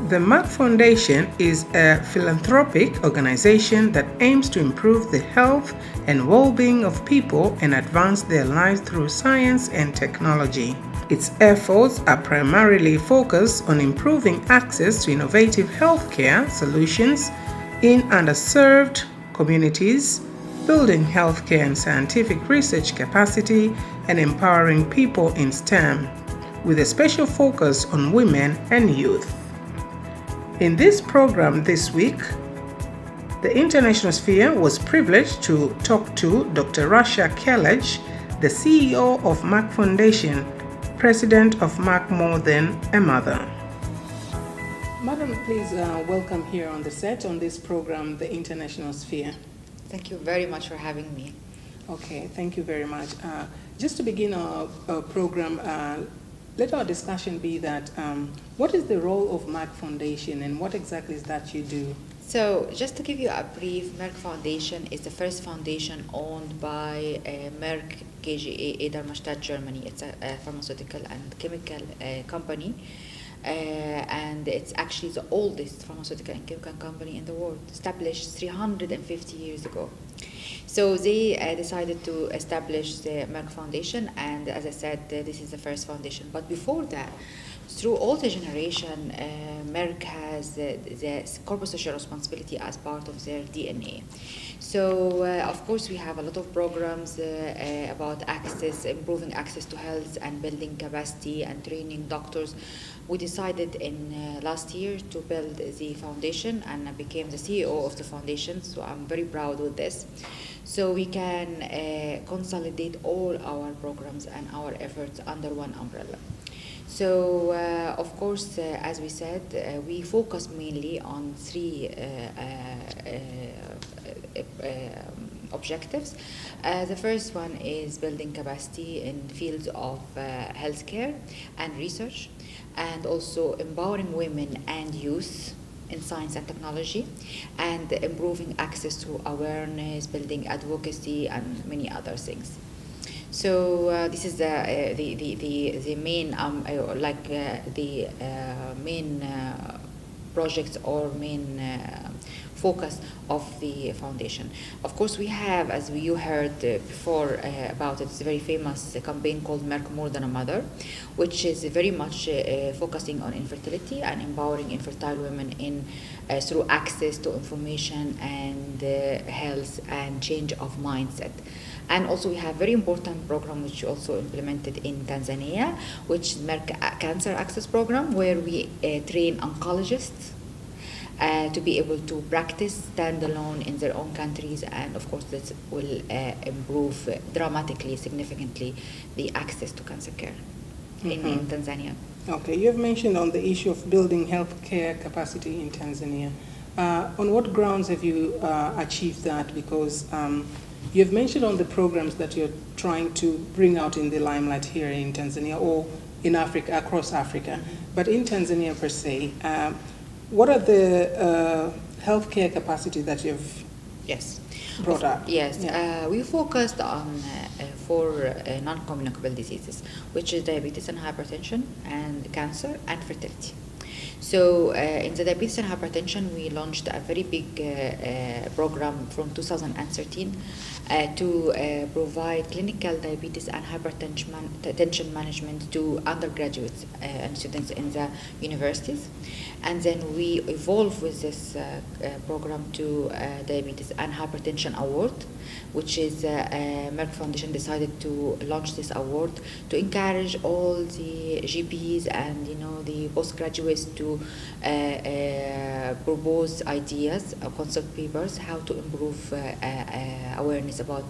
The Merck Foundation is a philanthropic organization that aims to improve the health and well-being of people and advance their lives through science and technology. Its efforts are primarily focused on improving access to innovative healthcare solutions in underserved communities, building healthcare and scientific research capacity, and empowering people in STEM, with a special focus on women and youth. In this program this week, the International Sphere was privileged to talk to Dr. Rasha Kelej, the CEO of Merck Foundation, president of Merck More Than a Mother. Madam, please welcome here on the set on this program, the International Sphere. Thank you very much for having me. Okay, thank you very much. Just to begin our program, let our discussion be that what is the role of Merck Foundation and what exactly is that you do? So just to give you a brief, Merck Foundation is the first foundation owned by Merck KGaA Darmstadt, Germany. It's a pharmaceutical and chemical company. And it's actually the oldest pharmaceutical and chemical company in the world, established 350 years ago. So they decided to establish the Merck Foundation, and as I said, this is the first foundation. But before that, through all the generation, Merck has the corporate social responsibility as part of their DNA. So, of course, we have a lot of programs about access, improving access to health and building capacity and training doctors. We decided in last year to build the foundation, and I became the CEO of the foundation, so I'm very proud with this. So we can consolidate all our programs and our efforts under one umbrella. So, of course, as we said, we focus mainly on three objectives. The first one is building capacity in fields of healthcare and research, and also empowering women and youth in science and technology, and improving access to awareness, building advocacy, and many other things. So this is the main main projects or main focus of the foundation. Of course, we have, as you heard before about it, it's a very famous campaign called Merck More Than a Mother, which is very much focusing on infertility and empowering infertile women through access to information and health and change of mindset. And also we have very important program which we also implemented in Tanzania, which is Merck Cancer Access Program, where we train oncologists to be able to practice standalone in their own countries, and of course this will improve dramatically, significantly the access to cancer care in Tanzania. Okay, you have mentioned on the issue of building healthcare capacity in Tanzania. On what grounds have you achieved that? Because you've mentioned on the programs that you're trying to bring out in the limelight here in Tanzania or in Africa, across Africa, but in Tanzania per se, what are the healthcare capacity that you've brought up? Yes, yeah. We focused on four non-communicable diseases, which is diabetes and hypertension, and cancer and fertility. So in the diabetes and hypertension, we launched a very big program from 2013 to provide clinical diabetes and hypertension management to undergraduates and students in the universities. And then we evolved with this program to Diabetes and Hypertension Award, which is Merck Foundation decided to launch this award to encourage all the GPs and the postgraduates to propose ideas, concept papers, how to improve awareness about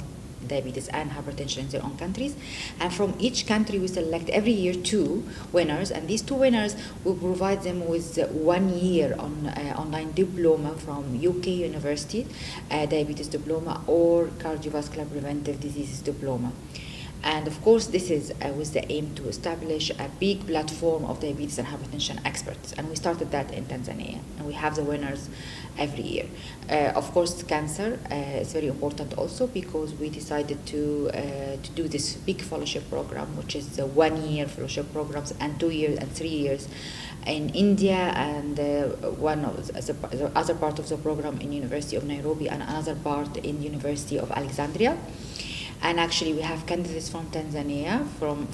diabetes and hypertension in their own countries. And from each country we select every year 2 winners, and these 2 winners will provide them with 1 year on online diploma from UK University, diabetes diploma or cardiovascular preventive diseases diploma. And of course, this is with the aim to establish a big platform of diabetes and hypertension experts. And we started that in Tanzania, and we have the winners every year. Of course, cancer is very important also, because we decided to do this big fellowship program, which is 1 year fellowship programs and 2 years and 3 years in India, and one of the other part of the program in University of Nairobi, and another part in University of Alexandria. And actually, we have candidates from Tanzania, from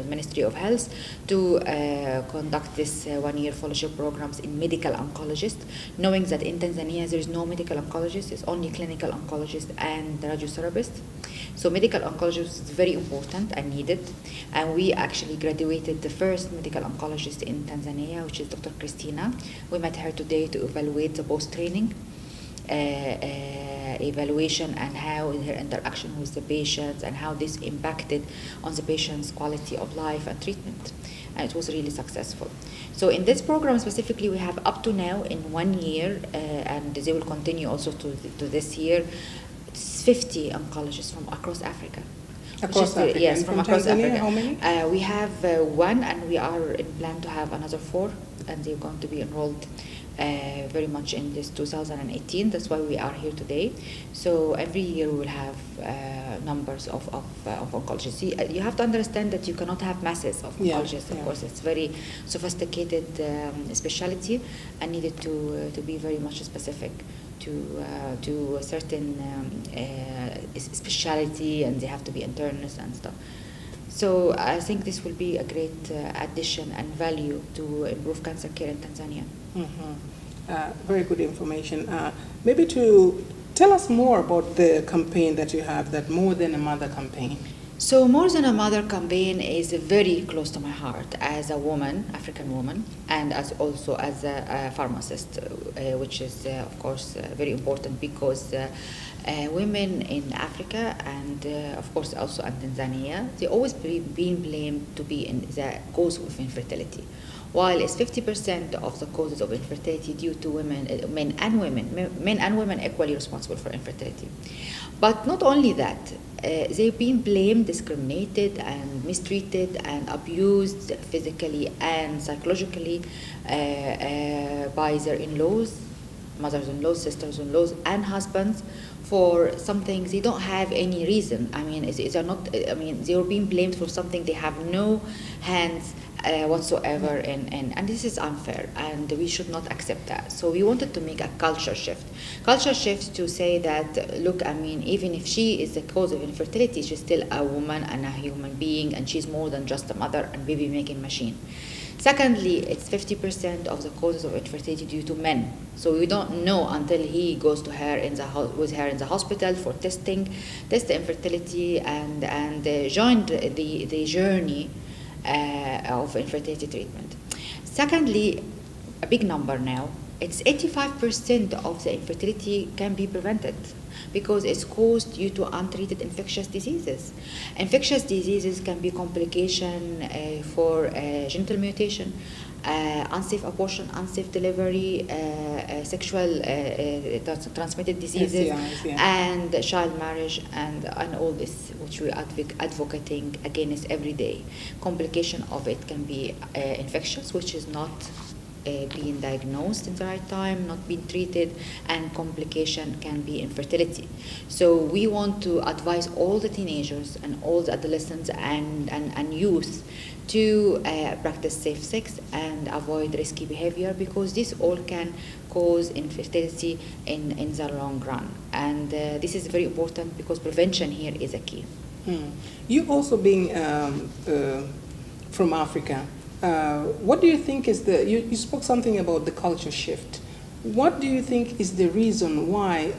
Ministry of Health, to conduct this 1 year fellowship programs in medical oncologists, knowing that in Tanzania there is no medical oncologist, it's only clinical oncologist and radiotherapist. So medical oncologist is very important and needed. And we actually graduated the first medical oncologist in Tanzania, which is Dr. Christina. We met her today to evaluate the post-training evaluation and how her interaction with the patients and how this impacted on the patient's quality of life and treatment. And it was really successful. So in this program specifically, we have up to now in 1 year, and they will continue also to this year, it's 50 oncologists from across Africa. Across Africa? Yes, from across Tanzania, Africa. how many? We have 1, and we are in plan to have another 4, and they're going to be enrolled very much in this 2018. That's why we are here today. So every year we will have numbers of oncologists. You have to understand that you cannot have masses of oncologists. Of course, it's very sophisticated specialty and needed to be very much specific to a certain specialty, and they have to be internists and stuff. So I think this will be a great addition and value to improve cancer care in Tanzania. Very good information. Maybe to tell us more about the campaign that you have, that More Than a Mother campaign. So More Than a Mother campaign is very close to my heart as a woman, African woman, and also as a pharmacist, which is of course very important, because women in Africa and of course also in Tanzania, they always been blamed to be in the cause of infertility. While it's 50% of the causes of infertility due to men and women equally responsible for infertility. But not only that, they've been blamed, discriminated, and mistreated and abused physically and psychologically by their in-laws, mothers-in-laws, sisters-in-laws, and husbands for something they don't have any reason. I mean, they're being blamed for something they have no hands whatsoever, and this is unfair, and we should not accept that. So we wanted to make a culture shift to say that, look, I mean, even if she is the cause of infertility, she's still a woman and a human being, and she's more than just a mother and baby making machine. Secondly, it's 50% of the causes of infertility due to men. So we don't know until he goes to her with her in the hospital for test the infertility and joined the journey of infertility treatment. Secondly, a big number now, it's 85% of the infertility can be prevented because it's caused due to untreated infectious diseases. Infectious diseases can be complication for genital mutation, unsafe abortion, unsafe delivery, sexual transmitted diseases, and child marriage, and all this, which we are advocating against every day. Complication of it can be infectious, which is not being diagnosed in the right time, not being treated, and complication can be infertility. So we want to advise all the teenagers and all the adolescents and youth to practice safe sex and avoid risky behavior, because this all can cause infertility in the long run. And this is very important because prevention here is a key. You also being from Africa, What do you think is you spoke something about the culture shift. What do you think is the reason why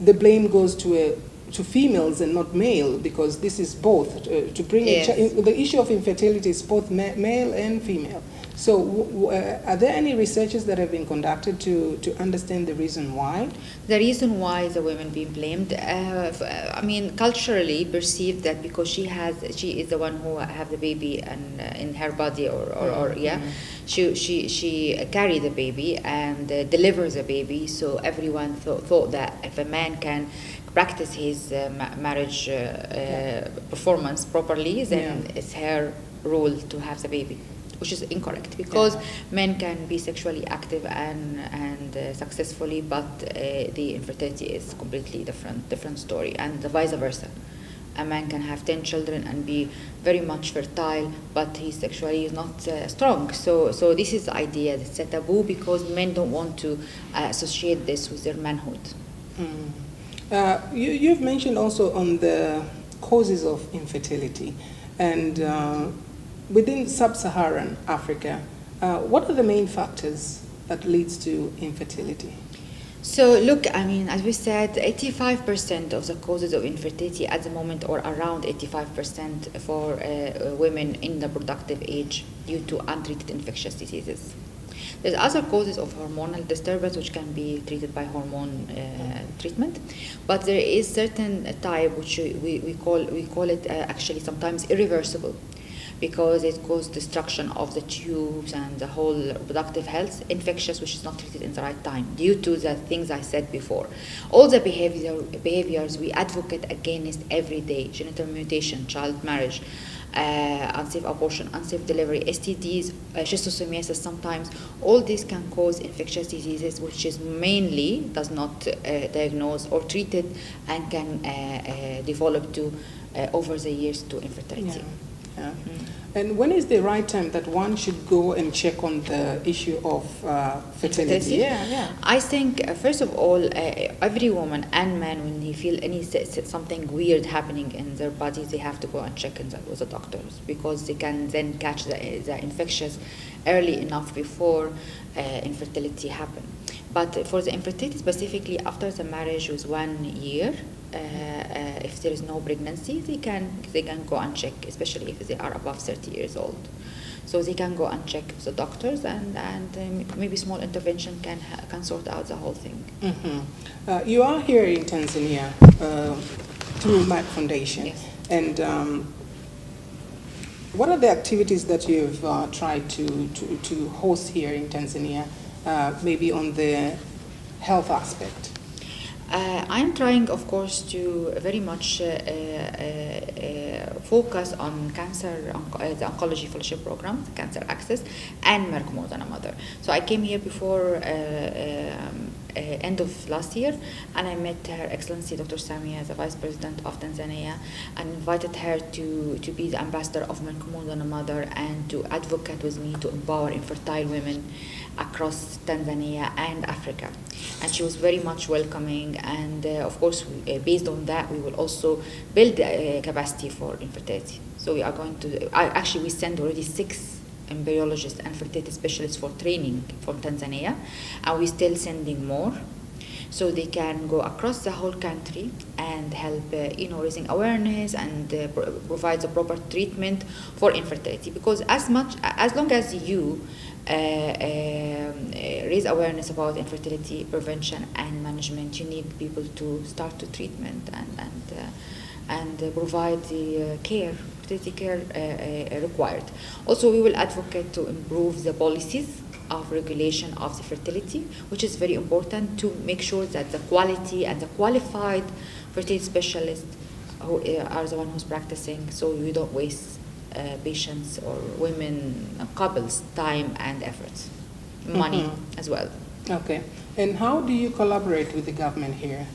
the blame goes to females and not male? Because this is both. To bring the issue of infertility is both male and female. So are there any researches that have been conducted to understand the reason why? The reason why the women being blamed, I mean, culturally perceived that because she is the one who have the baby and in her body, she carry the baby and delivers the baby. So everyone thought that if a man can practice his marriage performance properly, then it's her role to have the baby, which is incorrect, because men can be sexually active and successfully, but the infertility is completely different story, and vice versa. A man can have 10 children and be very much fertile, but he sexually is not strong. So this is the idea. It's a taboo because men don't want to associate this with their manhood. You've mentioned also on the causes of infertility, and within sub-Saharan Africa, what are the main factors that leads to infertility? So look, I mean, as we said, 85% of the causes of infertility at the moment, or around 85% for women in the productive age, due to untreated infectious diseases. There's other causes of hormonal disturbance which can be treated by hormone treatment, but there is certain type which we call it actually sometimes irreversible, because it causes destruction of the tubes and the whole reproductive health, infectious, which is not treated in the right time due to the things I said before. All the behaviors we advocate against every day: genital mutilation, child marriage, unsafe abortion, unsafe delivery, STDs, schistosomiasis sometimes. All these can cause infectious diseases, which is mainly does not diagnose or treated, and can develop to over the years to infertility. Yeah. And when is the right time that one should go and check on the issue of fertility? I think first of all, every woman and man, when they feel something weird happening in their bodies, they have to go and check with the doctors, because they can then catch the infectious early enough before infertility happen. But for the infertility specifically, after the marriage was 1 year, if there is no pregnancy, they can go and check, especially if they are above 30 years old. So they can go and check with the doctors, and maybe small intervention can sort out the whole thing. Mm-hmm. You are here in Tanzania through Merck Foundation. Yes. And what are the activities that you've tried to host here in Tanzania, maybe on the health aspect? I'm trying, of course, to very much focus on cancer, the oncology fellowship program, cancer access, and Merck More Than a Mother. So I came here before end of last year, and I met Her Excellency Dr. Samia, the Vice President of Tanzania, and invited her to be the ambassador of Merck More Than a Mother, and to advocate with me to empower infertile women across Tanzania and Africa. And she was very much welcoming, and of course, based on that, we will also build capacity for infertility. So we are going to, actually we send already 6 embryologists and fertility specialists for training from Tanzania, and we're still sending more, so they can go across the whole country and help, raising awareness and provide the proper treatment for infertility. Because as long as you raise awareness about infertility prevention and management, you need people to start to treatment and provide the fertility care required. Also, we will advocate to improve the policies of regulation of the fertility, which is very important to make sure that the quality and the qualified fertility specialists who are the ones who's practicing, so we don't waste patients or women, couples, time and efforts, money as well. Okay. And how do you collaborate with the government here?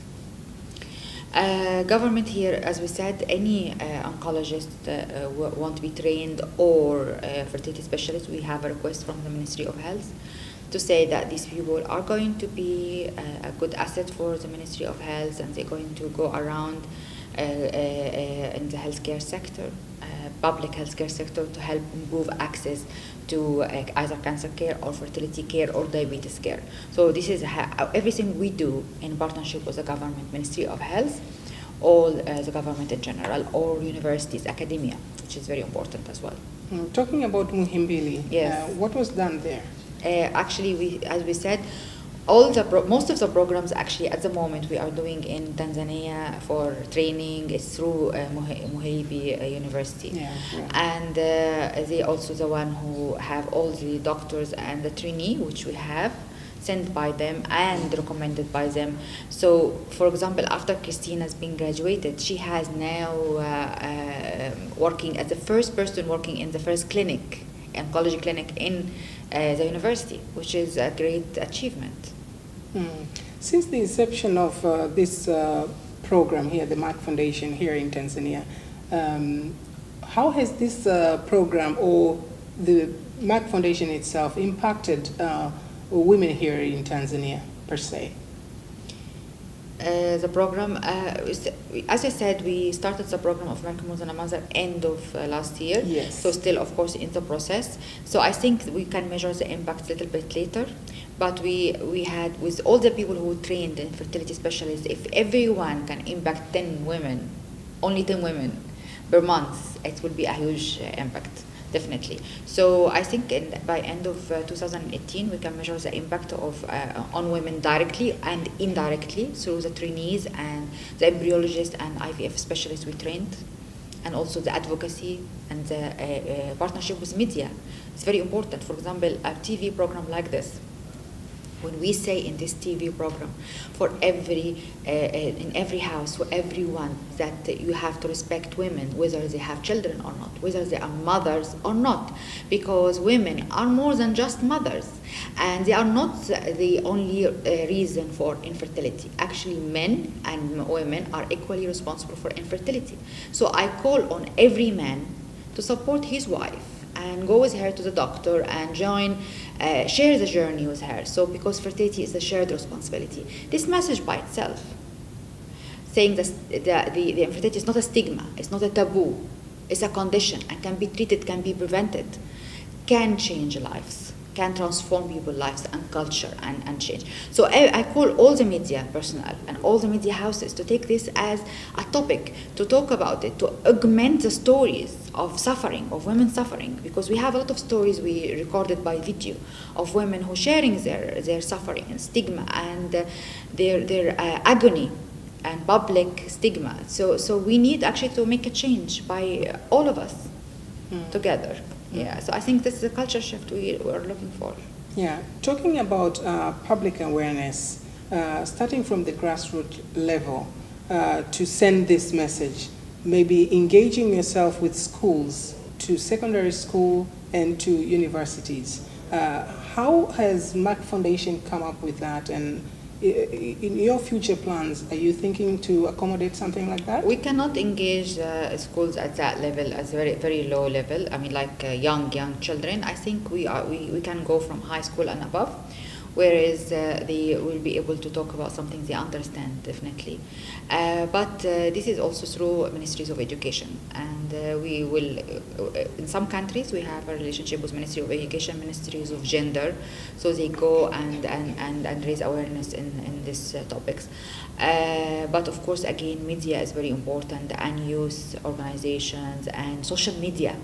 Government here, as we said, any oncologist want to be trained or fertility specialist, we have a request from the Ministry of Health to say that these people are going to be a good asset for the Ministry of Health, and they're going to go around in the healthcare sector, public healthcare sector to help improve access to either cancer care or fertility care or diabetes care. So this is everything we do in partnership with the government, Ministry of Health, all the government in general, or universities, academia, which is very important as well. Talking about Muhimbili, yes. What was done there? Actually, as we said, most of the programs actually at the moment we are doing in Tanzania for training is through Muhimbili University. Yeah. And they also the one who have all the doctors and the trainee, which we have sent by them and recommended by them. So, for example, after Christina's been graduated, she has now working as the first person working in the first clinic, oncology clinic in the university, which is a great achievement. Since the inception of this program here, the Merck Foundation here in Tanzania, how has this program or the Merck Foundation itself impacted women here in Tanzania per se? The program, as I said, we started the program of Merck More Than a Mother end of last year. Yes. So still, of course, in the process. So I think we can measure the impact a little bit later. But we had, with all the people who trained in fertility specialists, if everyone can impact 10 women, only 10 women per month, it would be a huge impact. Definitely. So I think by end of 2018, we can measure the impact of on women directly and indirectly through the trainees and the embryologists and IVF specialists we trained, and also the advocacy and the partnership with media. It's very important. For example, a TV program like this, when we say in this TV program, for in every house, for everyone, that you have to respect women, whether they have children or not, whether they are mothers or not, because women are more than just mothers, and they are not the only reason for infertility. Actually, men and women are equally responsible for infertility. So I call on every man to support his wife and go with her to the doctor and share the journey with her. So because fertility is a shared responsibility. This message by itself, saying that the infertility is not a stigma, it's not a taboo, it's a condition and can be treated, can be prevented, can change lives, can transform people's lives and culture and change. So I call all the media personnel and all the media houses to take this as a topic, to talk about it, to augment the stories of suffering, of women suffering, because we have a lot of stories we recorded by video of women who sharing their suffering and stigma and their agony and public stigma. So we need actually to make a change by all of us together. Yeah, so I think this is a culture shift we are looking for. Yeah, talking about public awareness, starting from the grassroots level to send this message, maybe engaging yourself with schools, to secondary school and to universities. How has Merck Foundation come up with that, and in your future plans, are you thinking to accommodate something like that? We cannot engage schools at that level, as very, very low level. I mean, like young children. I think we can go from high school and above, whereas they will be able to talk about something they understand, definitely. But this is also through ministries of education, and we will, in some countries, we have a relationship with Ministry of Education, ministries of gender, so they go and raise awareness in these topics. But of course, again, media is very important, and youth organizations and social media,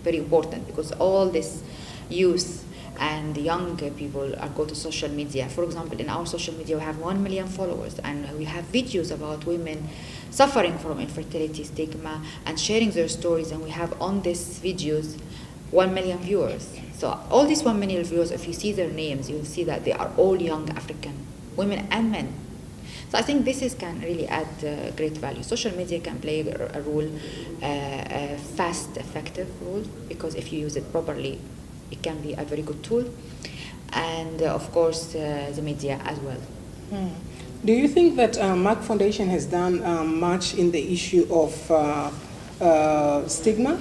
very important, because all this youth and young people go to social media. For example, in our social media, we have 1 million followers, and we have videos about women suffering from infertility, stigma, and sharing their stories, and we have on these videos 1 million viewers. So all these 1 million viewers, if you see their names, you'll see that they are all young African women and men. So I think this can really add great value. Social media can play a role, a fast, effective role, because if you use it properly, it can be a very good tool, and of course the media as well. Do you think that Merck Foundation has done much in the issue of stigma?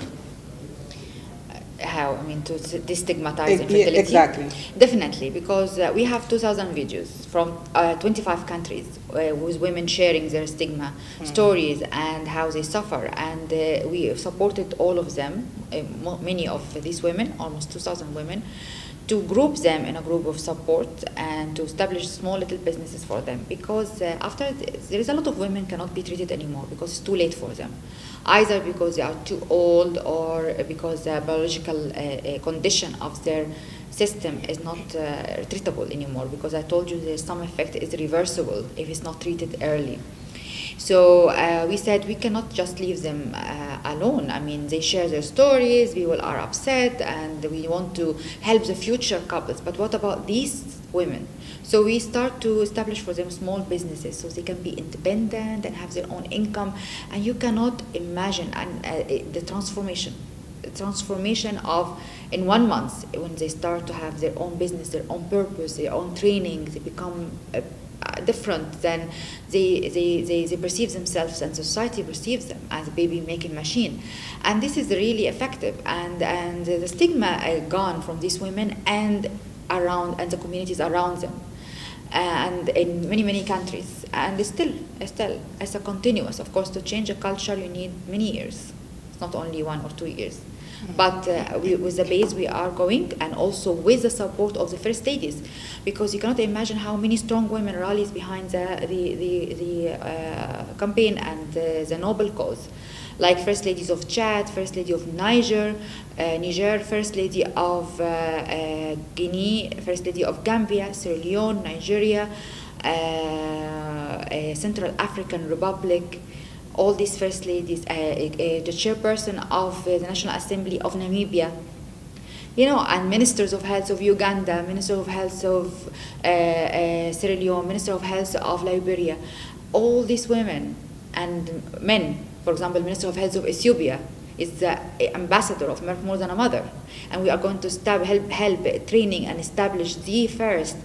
How, I mean, to destigmatize infertility? Yeah, exactly. Definitely, because we have 2,000 videos from 25 countries with women sharing their stigma stories and how they suffer, and we have supported all of them, many of these women, almost 2,000 women, to group them in a group of support and to establish small little businesses for them, because after this, there is a lot of women cannot be treated anymore because it's too late for them, either because they are too old or because the biological condition of their system is not treatable anymore, because I told you there's some effect is reversible if it's not treated early. So we said we cannot just leave them alone. I mean, they share their stories, people are upset, and we want to help the future couples. But what about these women? So we start to establish for them small businesses so they can be independent and have their own income. And you cannot imagine the transformation of in 1 month when they start to have their own business, their own purpose, their own training. They become different than they perceive themselves, and society perceives them as a baby making machine. And this is really effective, and the stigma gone from these women and around, and the communities around them, and in many countries. And it's still it's a continuous. Of course, to change a culture you need many years. It's not only 1 or 2 years. But with the base we are going, and also with the support of the first ladies, because you cannot imagine how many strong women rallies behind the campaign and the noble cause, like First Ladies of Chad, First Lady of Niger, First Lady of Guinea, First Lady of Gambia, Sierra Leone, Nigeria, Central African Republic. All these first ladies, the chairperson of the National Assembly of Namibia, and ministers of health of Uganda, minister of health of Sierra Leone, minister of health of Liberia. All these women and men, for example, minister of health of Ethiopia is the ambassador of Merck More Than a Mother, and we are going to help training and establish the first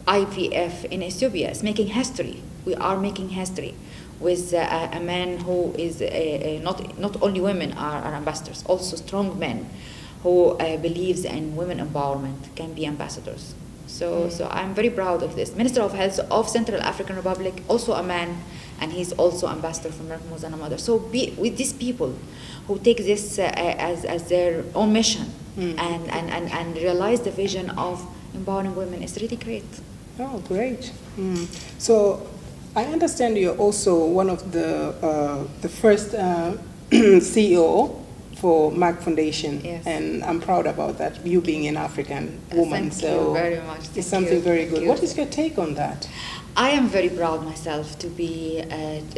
IVF in Ethiopia. It's making history. We are making history with a man who is not only women are ambassadors, also strong men who believes in women empowerment can be ambassadors. So I'm very proud of this. Minister of Health of Central African Republic, also a man, and he's also ambassador for Merck More Than a Mother. So with these people who take this as their own mission and realize the vision of empowering women, is really great. Oh, great. So I understand you're also one of the first CEO for Merck Foundation, yes. And I'm proud about that, you being an African woman. Thank you very much. It's something very good. What is your take on that? I am very proud myself to be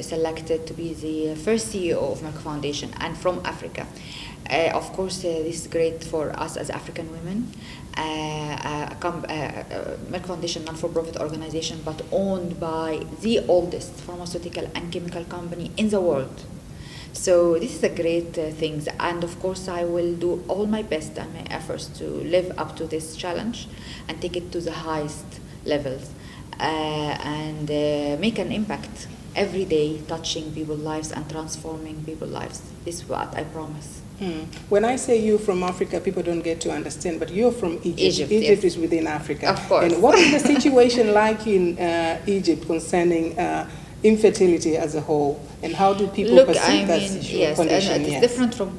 selected to be the first CEO of Merck Foundation, and from Africa. Of course, this is great for us as African women. Merck Foundation, non-for-profit organization, but owned by the oldest pharmaceutical and chemical company in the world. So this is a great thing, and of course I will do all my best and my efforts to live up to this challenge and take it to the highest levels, and make an impact every day, touching people's lives and transforming people's lives. This is what I promise. When I say you're from Africa, people don't get to understand, but you're from Egypt. Egypt yes. Is within Africa. Of course. And what is the situation like in Egypt concerning infertility as a whole, and how do people perceive that condition? And it's different from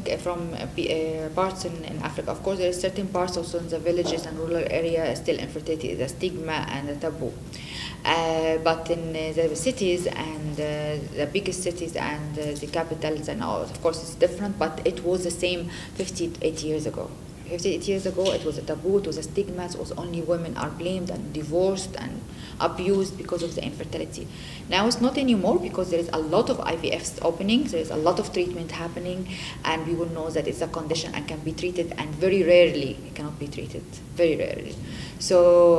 parts in Africa. Of course, there are certain parts also in the villages and rural area still infertility is a stigma and a taboo. But in the cities and the biggest cities and the capitals and all, of course, it's different. But it was the same 58 years ago. 58 years ago, it was a taboo, it was a stigma, it was only women are blamed and divorced and abused because of the infertility. Now it's not anymore, because there is a lot of IVFs opening, there is a lot of treatment happening, and people know that it's a condition and can be treated, and very rarely it cannot be treated, very rarely. So,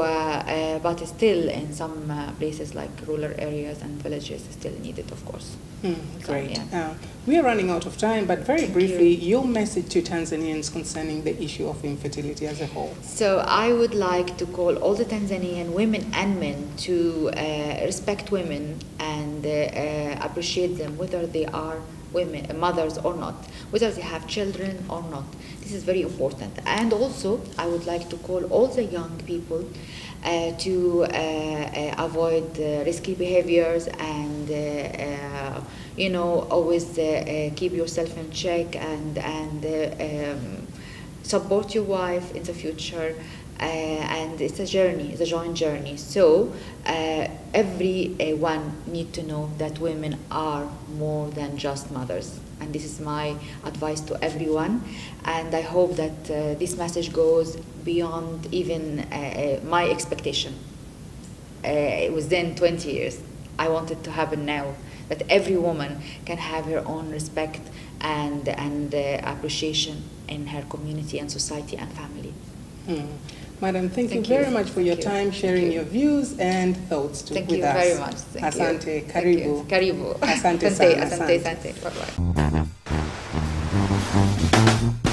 but still in some places like rural areas and villages, still needed, of course. Great. So, yeah. We are running out of time, but very briefly, your message to Tanzanians concerning the issue of infertility as a whole. So I would like to call all the Tanzanian women and men to respect women and appreciate them, whether they are women, mothers or not, whether they have children or not. This is very important. And also, I would like to call all the young people to avoid risky behaviors and always keep yourself in check and support your wife in the future. And it's a journey, it's a joint journey. So everyone need to know that women are more than just mothers. And this is my advice to everyone. And I hope that this message goes beyond even my expectation. Within 20 years, I want it to happen now, that every woman can have her own respect and appreciation in her community and society and family. Madam, thank you very much for your time, sharing your views and thoughts with us. Thank you very much. Asante, karibu. Karibu. Asante sana. Asante. Bye-bye.